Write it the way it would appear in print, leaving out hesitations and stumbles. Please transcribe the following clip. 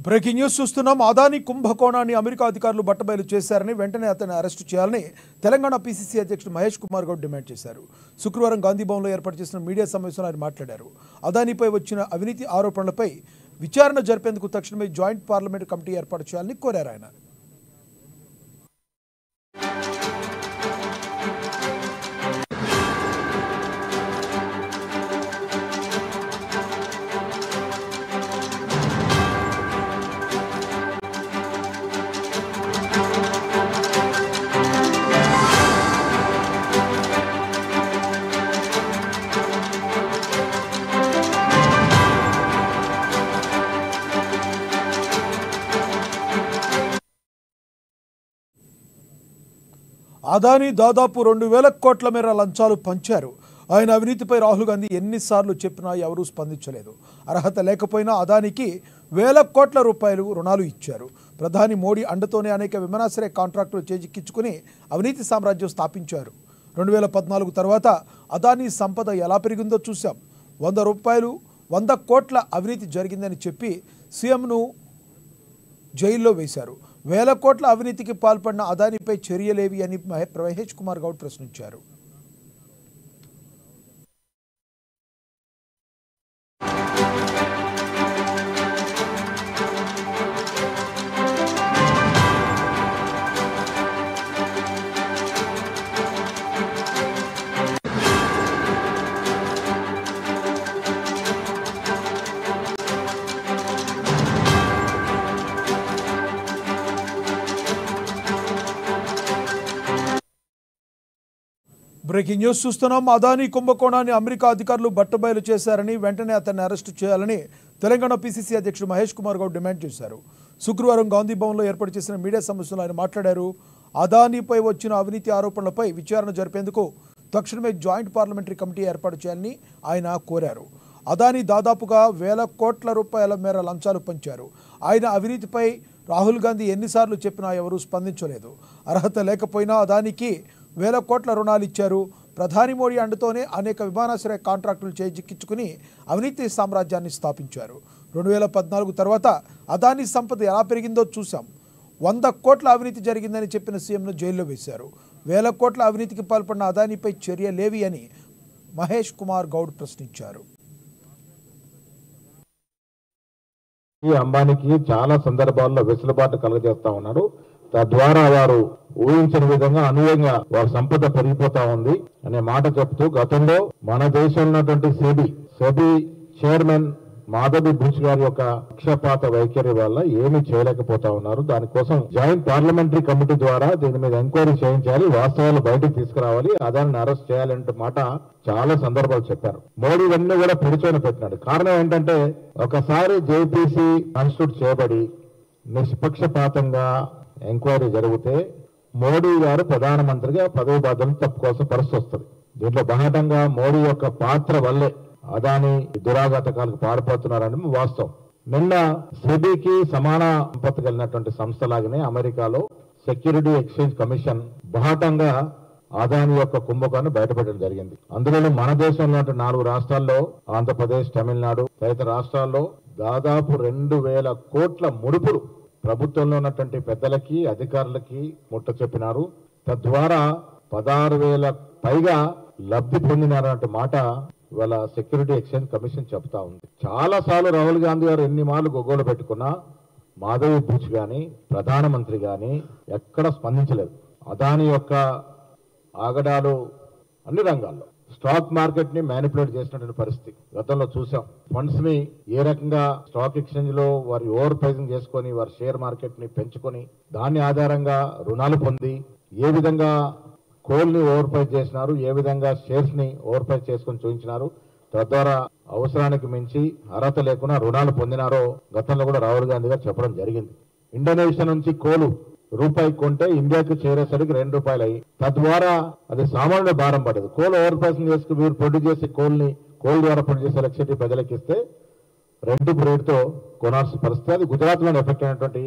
Breaking news చూస్తున్నాం. Adani కుంభకోణాన్ని America అధికారులు బట్టబయలు చేశారని వెంటనే అతన్ని అరెస్టు చేయాలని తెలంగాణ పీసీసీ అధ్యక్షుడు మహేష్ కుమార్ గౌడ్ డిమాండ్ చేశారు. శుక్రవారం గాంధీభవన్లో ఏర్పాటు చేసిన మీడియా సమావేశంలో ఆయన మాట్లాడారు. అదానీపై వచ్చిన అవినీతి ఆరోపణలపై విచారణ జరిపేందుకు తక్షణమే జాయింట్ పార్లమెంటు కమిటీ ఏర్పాటు చేయాలని కోరారు ఆయన. అదానీ దాదాపు 2,000 కోట్ల మేర లంచాలు పంచారు. ఆయన అవినీతిపై రాహుల్ గాంధీ ఎన్నిసార్లు చెప్పినా ఎవరూ స్పందించలేదు. అర్హత లేకపోయినా అదానీకి వేల కోట్ల రూపాయలు రుణాలు ఇచ్చారు. ప్రధాని మోడీ అండతోనే అనేక విమానాశ్రయ కాంట్రాక్టులు చేజిక్కించుకుని అవినీతి సామ్రాజ్యం స్థాపించారు. 2014 తర్వాత అదానీ సంపద ఎలా పెరిగిందో చూశాం. 100 కోట్ల అవినీతి జరిగిందని చెప్పి సీఎంను జైల్లో వేశారు. వేల కోట్ల అవినీతికి పాల్పడిన అదానీపై చర్యలేవి అని మహేష్ కుమార్ గౌడ్ ప్రశ్నించారు. బ్రేకింగ్ న్యూస్ చూస్తున్నాం. అదానీ కుంభకోణాన్ని అమెరికా అధికారులు బట్టబయలు చేశారని వెంటనే అతన్ని అరెస్టు చేయాలని తెలంగాణ పీసీసీ అధ్యక్షుడు మహేష్ కుమార్ గౌడ్ డిమాండ్ చేశారు. శుక్రవారం గాంధీభవన్లో ఏర్పాటు చేసిన మీడియా సమావేశంలో ఆయన మాట్లాడారు. అదానీపై వచ్చిన అవినీతి ఆరోపణలపై విచారణ జరిపేందుకు తక్షణమే జాయింట్ పార్లమెంటరీ కమిటీ ఏర్పాటు చేయాలని ఆయన కోరారు. అదానీ దాదాపుగా వేల కోట్ల రూపాయల మేర లంచాలు పంచారు. ఆయన అవినీతిపై రాహుల్ గాంధీ ఎన్నిసార్లు చెప్పినా ఎవరూ స్పందించలేదు. అర్హత లేకపోయినా అదానీకి వేల కోట్ల రుణాలు ఇచ్చారు. ప్రధాని మోడీ అండతోనే అనేక విమానాశ్రయ కాంట్రాక్టులు చేజిక్కించుకుని అవినీతి సామ్రాజ్యాన్ని స్థాపించారు. 2014 తర్వాత అదానీ సంపద ఎలా పెరిగిందో చూశాం. 100 కోట్ల అవినీతి జరిగిందని చెప్పిన సీఎంను జైల్లో వేశారు. వేల కోట్ల అవినీతికి పాల్పడిన అదానీపై చర్యలేవి అని మహేష్ కుమార్ గౌడ్ ప్రశ్నించారు. ఈ అంబానీకి చాలా సందర్భాల్లో వెసులుబాటు కలుగజేస్తా ఉన్నారు. తద్వారా వారు ఊహించని విధంగా అనుయంగా వారి సంపద పెరిగిపోతా ఉంది అనే మాట చెప్తూ గతంలో మన దేశంలో ఉన్నటువంటి సెబీ చైర్మన్ మాధవి బుచ్ గారి యొక్క పక్షపాత వైఖరి వల్ల ఏమీ చేయలేకపోతా ఉన్నారు. దానికోసం జాయింట్ పార్లమెంటరీ కమిటీ ద్వారా దీని మీద ఎంక్వైరీ చేయించాలి, వాస్తవాలు బయటకు తీసుకురావాలి, అదాన్ని అరెస్ట్ చేయాలంటే మాట చాలా సందర్భాలు చెప్పారు. మోడీ ఇవన్నీ కూడా పిడిచోని పెట్టినాడు. కారణం ఏంటంటే ఒకసారి జేపీసీ కాన్స్టిట్యూట్ చేయబడి నిష్పక్షపాతంగా ఎంక్వైరీ జరిగితే మోడీ గారు ప్రధానమంత్రిగా పదవి బాధ్యతలు తప్పుకోవాల్సిన పరిస్థితి వస్తుంది. దీంట్లో బాహటంగా మోడీ యొక్క పాత్ర వల్లే అదానీ దురాఘాతకాలకు పారిపోతున్నారని వాస్తవం. నిన్న సెబీకి సమాన సంపత్తి కలిగినటువంటి సంస్థలాగానే అమెరికాలో సెక్యూరిటీ ఎక్స్చేంజ్ కమిషన్ బాహటంగా అదానీ యొక్క కుంభకాన్ని బయటపెట్టడం జరిగింది. అందులోనూ మన దేశంలో 4 రాష్ట్రాల్లో ఆంధ్రప్రదేశ్, తమిళనాడు తదితర రాష్ట్రాల్లో దాదాపు 2,000 కోట్ల ముడుపులు ప్రభుత్వంలో ఉన్నటువంటి పెద్దలకి అధికారులకి ముట్ట చెప్పినారు. తద్వారా 16,000 పైగా లబ్ధి పొందినారన్న మాట ఇవాళ సెక్యూరిటీ ఎక్స్చేంజ్ కమిషన్ చెప్తా ఉంది. చాలా సార్లు రాహుల్ గాంధీ గారు ఎన్ని మార్లు గొగ్గోలు పెట్టుకున్నా మాధవి బుచ్ గాని ప్రధానమంత్రి గాని ఎక్కడ స్పందించలేదు. అదానీ యొక్క ఆగడాలు అన్ని రంగాల్లో స్టాక్ మార్కెట్ ని మ్యానిపులేట్ చేసినటువంటి పరిస్థితి గతంలో చూసాం. ఫండ్స్ ని ఏ రకంగా స్టాక్ ఎక్స్చేంజ్ లో వారి ఓవర్ ప్రైజింగ్ చేసుకొని వారి షేర్ మార్కెట్ ని పెంచుకొని దాని ఆధారంగా రుణాలు పొంది ఏ విధంగా కోల్ ని ఓవర్ ప్రైజ్ చేసినారు, ఏ విధంగా షేర్స్ ని ఓవర్ ప్రైజ్ చేసుకొని చూపించినారు, తద్వారా అవసరానికి మించి అర్హత లేకుండా రుణాలు పొందినారో గతంలో కూడా రాహుల్ గాంధీ గారు చెప్పడం జరిగింది. ఇండోనేషియా నుంచి కోలు రూపాయి కొంటే ఇండియాకి చేరేసరికి ₹2 అయ్యి తద్వారా అది సామాన్య భారం పడదు. కోల్ ఓవర్ ప్రైసింగ్ చేసుకుని మీరు ప్రొడ్యూస్ చేసే కోల్ ద్వారా ప్రొడ్యూస్ చేసే ఎలక్ట్రిసిటీ ప్రజలకు ఇస్తే 2 రేటుతో కొనాల్సిన పరిస్థితి. అది గుజరాత్ లో ఎఫెక్ట్ అయినటువంటి